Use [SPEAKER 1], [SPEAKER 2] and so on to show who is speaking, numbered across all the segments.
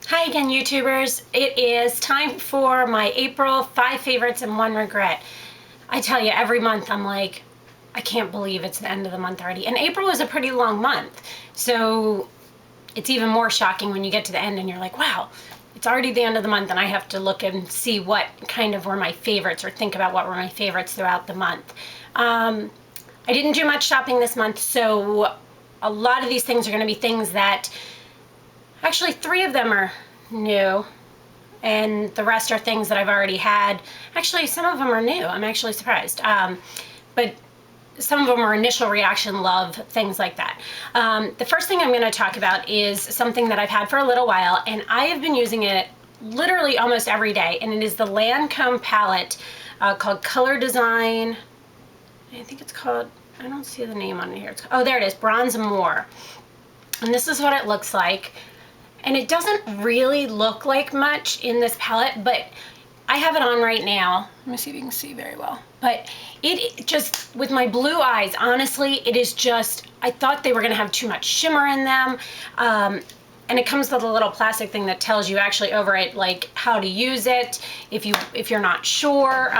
[SPEAKER 1] Hi again, YouTubers. It is time for my April 5 favorites and 1 regret. I tell you, every month I'm like, I can't believe it's the end of the month already. And April is a pretty long month. So it's even more shocking when you get to the end and you're like, wow, it's already the end of the month and I have to look and see what kind of were my favorites or think about what were my favorites throughout the month. I didn't do much shopping this month, so a lot of these things are going to be things that actually 3 of them are new and the rest are things that I've already had. Actually, some of them are new. I'm actually surprised. But some of them are initial reaction love, things like that. The first thing I'm going to talk about is something that I've had for a little while, and I have been using it literally almost every day, and it is the Lancome palette called Color Design. I think it's called, I don't see the name on here. Oh, there it is, Bronze Amour. And this is what it looks like. And it doesn't really look like much in this palette, but I have it on right now. Let me see if you can see very well. But it just, with my blue eyes, honestly, it is just, I thought they were gonna have too much shimmer in them. And it comes with a little plastic thing that tells you actually over it, like how to use it if you're not sure.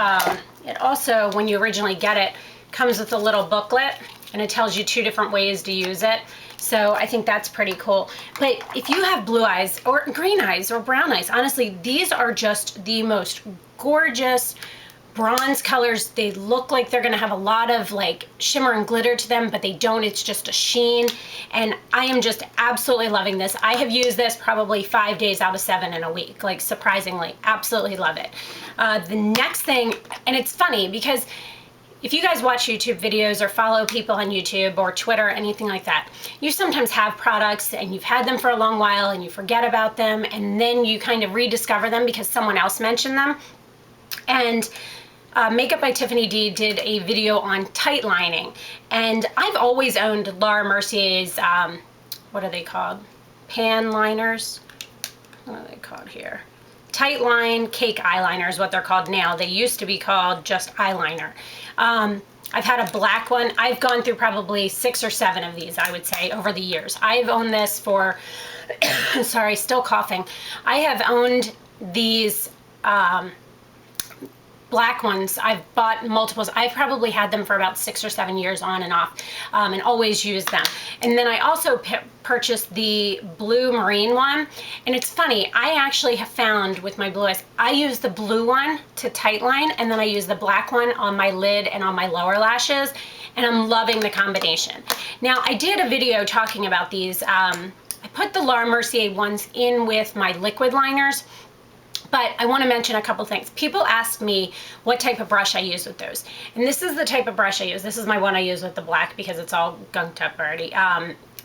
[SPEAKER 1] It also, when you originally get it, comes with a little booklet, and it tells you 2 different ways to use it. So I think that's pretty cool. But if you have blue eyes or green eyes or brown eyes, honestly, these are just the most gorgeous bronze colors. They look like they're gonna have a lot of like shimmer and glitter to them, but they don't. It's just a sheen. And I am just absolutely loving this. I have used this probably 5 days out of 7 in a week, like surprisingly, absolutely love it. The next thing, and it's funny because if you guys watch YouTube videos or follow people on YouTube or Twitter, anything like that, you sometimes have products and you've had them for a long while and you forget about them, and then you kind of rediscover them because someone else mentioned them. And Makeup by Tiffany D did a video on tight lining, and I've always owned Laura Mercier's, what are they called? Pan liners? What are they called here? Tight line cake eyeliner is what they're called now. They used to be called just eyeliner. I've had a black one. I've gone through probably 6 or 7 of these, I would say, over the years. I've owned this for, sorry, still coughing. I have owned these black ones. I've bought multiples. I've probably had them for about 6 or 7 years on and off, and always used them. And then I also purchased the blue marine one. And it's funny, I actually have found with my blue eyes, I use the blue one to tight line, and then I use the black one on my lid and on my lower lashes, and I'm loving the combination. Now, I did a video talking about these. I put the Laura Mercier ones in with my liquid liners, but I want to mention a couple things. People ask me what type of brush I use with those. And this is the type of brush I use. This is my one I use with the black because it's all gunked up already.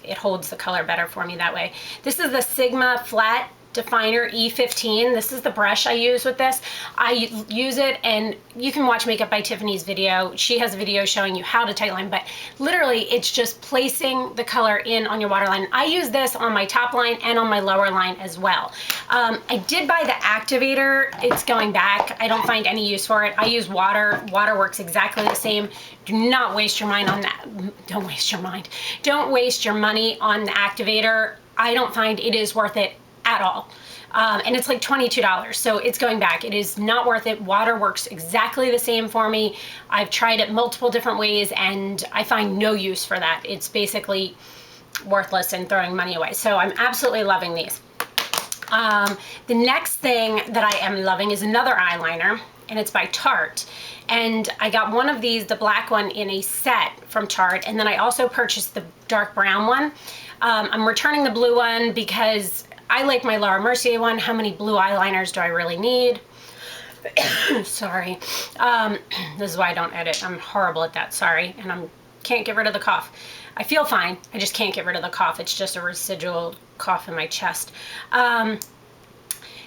[SPEAKER 1] It holds the color better for me that way. This is the Sigma Flat Definer E15. This is the brush I use with this. I use it, and you can watch Makeup by Tiffany's video. She has a video showing you how to tight line, but literally it's just placing the color in on your waterline. I use this on my top line and on my lower line as well. I did buy the activator. It's going back. I don't find any use for it. I use water. Water works exactly the same. Do not waste your mind on that. Don't waste your mind. Don't waste your money on the activator. I don't find it is worth it at all. And it's like $22, so it's going back. It is not worth it. Water works exactly the same for me. I've tried it multiple different ways, and I find no use for that. It's basically worthless and throwing money away. So I'm absolutely loving these. The next thing that I am loving is another eyeliner, and it's by Tarte. And I got one of these, the black one, in a set from Tarte, and then I also purchased the dark brown one. I'm returning the blue one because I like my Laura Mercier one. How many blue eyeliners do I really need? Sorry. This is why I don't edit. I'm horrible at that, sorry. And I can't get rid of the cough. I feel fine. I just can't get rid of the cough. It's just a residual cough in my chest.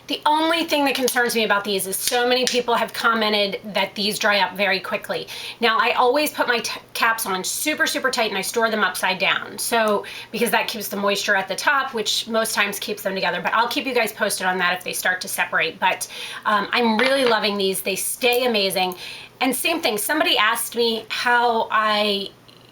[SPEAKER 1] The only thing that concerns me about these is so many people have commented that these dry up very quickly. Now, I always put my caps on super, super tight, and I store them upside down. So, because that keeps the moisture at the top, which most times keeps them together. But I'll keep you guys posted on that if they start to separate. But I'm really loving these. They stay amazing. And same thing, somebody asked me how I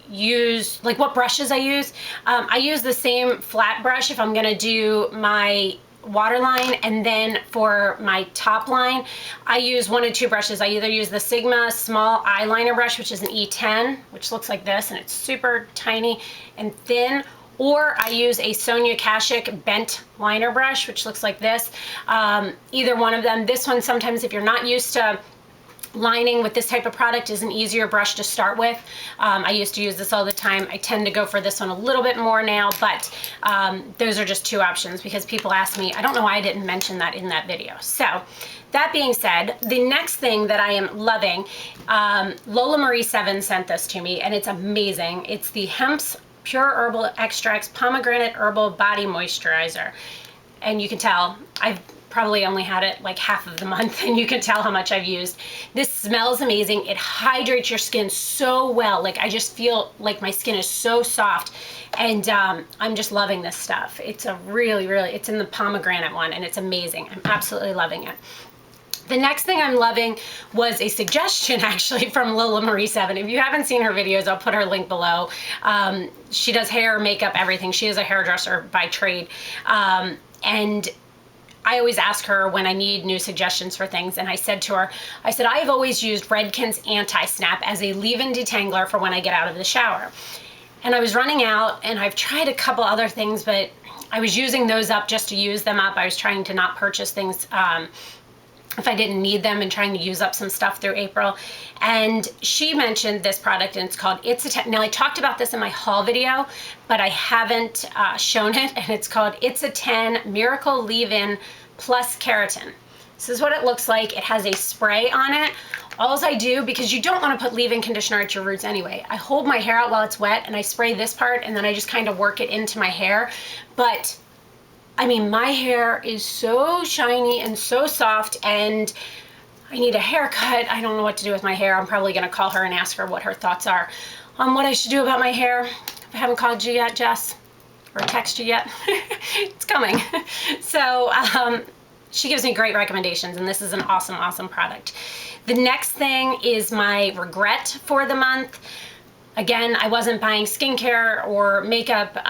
[SPEAKER 1] use, like what brushes I use. I use the same flat brush if I'm gonna do my waterline, and then for my top line, I use one of two brushes. I either use the Sigma small eyeliner brush, which is an E10, which looks like this, and it's super tiny and thin, or I use a Sonia Kashuk bent liner brush, which looks like this. Either one of them. This one, sometimes if you're not used to lining with this type of product, is an easier brush to start with. I used to use this all the time. I tend to go for this one a little bit more now, but those are just two options because people ask me. I don't know why I didn't mention that in that video. So that being said, the next thing that I am loving, Lola Marie 7 sent this to me, and it's amazing. It's the Hemp's Pure Herbal Extracts Pomegranate Herbal Body Moisturizer. And you can tell I've probably only had it like half of the month, and you can tell how much I've used. This smells amazing. It hydrates your skin so well. Like, I just feel like my skin is so soft, and I'm just loving this stuff. It's a really, it's in the pomegranate one, and it's amazing. I'm absolutely loving it. The next thing I'm loving was a suggestion actually from Lola Marie 7. If you haven't seen her videos, I'll put her link below. She does hair, makeup, everything. She is a hairdresser by trade. And I always ask her when I need new suggestions for things, and I said to her, I've always used Redken's Anti-Snap as a leave-in detangler for when I get out of the shower. And I was running out, and I've tried a couple other things, but I was using those up just to use them up. I was trying to not purchase things if I didn't need them, and trying to use up some stuff through April. And she mentioned this product, and it's called It's a 10. Now, I talked about this in my haul video, but I haven't shown it, and it's called It's a 10 Miracle Leave-In Plus Keratin. This is what it looks like. It has a spray on it. All I do, because you don't want to put leave-in conditioner at your roots anyway, I hold my hair out while it's wet, and I spray this part, and then I just kind of work it into my hair. But I mean, my hair is so shiny and so soft, and I need a haircut. I don't know what to do with my hair. I'm probably going to call her and ask her what her thoughts are on what I should do about my hair. If I haven't called you yet, Jess, or text you yet, it's coming. So she gives me great recommendations, and this is an awesome, awesome product. The next thing is my regret for the month. Again, I wasn't buying skincare or makeup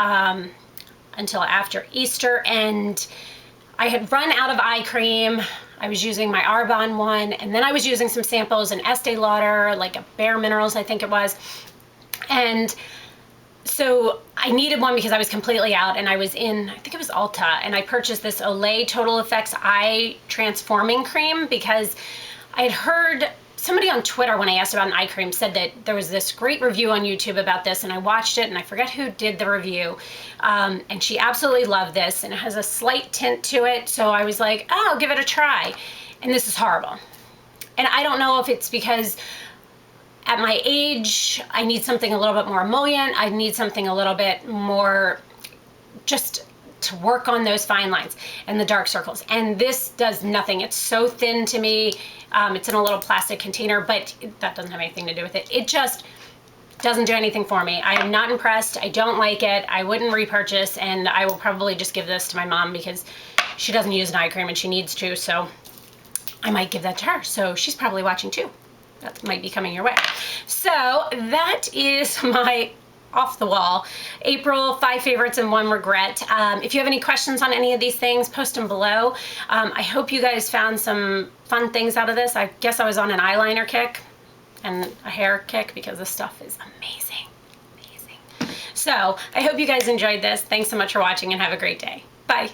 [SPEAKER 1] until after Easter, and I had run out of eye cream. I was using my Arbonne one, and then I was using some samples in Estee Lauder, like a Bare Minerals, I think it was. And so I needed one because I was completely out, and I was in, I think it was Ulta, and I purchased this Olay Total Effects Eye Transforming Cream because I had heard somebody on Twitter, when I asked about an eye cream, said that there was this great review on YouTube about this, and I watched it, and I forget who did the review, and she absolutely loved this, and it has a slight tint to it, so I was like, oh, I'll give it a try, and this is horrible. And I don't know if it's because at my age, I need something a little bit more emollient, I need something a little bit more just to work on those fine lines and the dark circles, and this does nothing. It's so thin to me. It's in a little plastic container, but that doesn't have anything to do with it. It just doesn't do anything for me. I am not impressed. I don't like it. I wouldn't repurchase, and I will probably just give this to my mom because she doesn't use an eye cream and she needs to, so I might give that to her. So she's probably watching too. That might be coming your way. So that is my off the wall April 5 favorites and 1 regret. If you have any questions on any of these things, post them below. I hope you guys found some fun things out of this. I guess I was on an eyeliner kick and a hair kick because this stuff is amazing. So I hope you guys enjoyed this. Thanks so much for watching, and have a great day. Bye.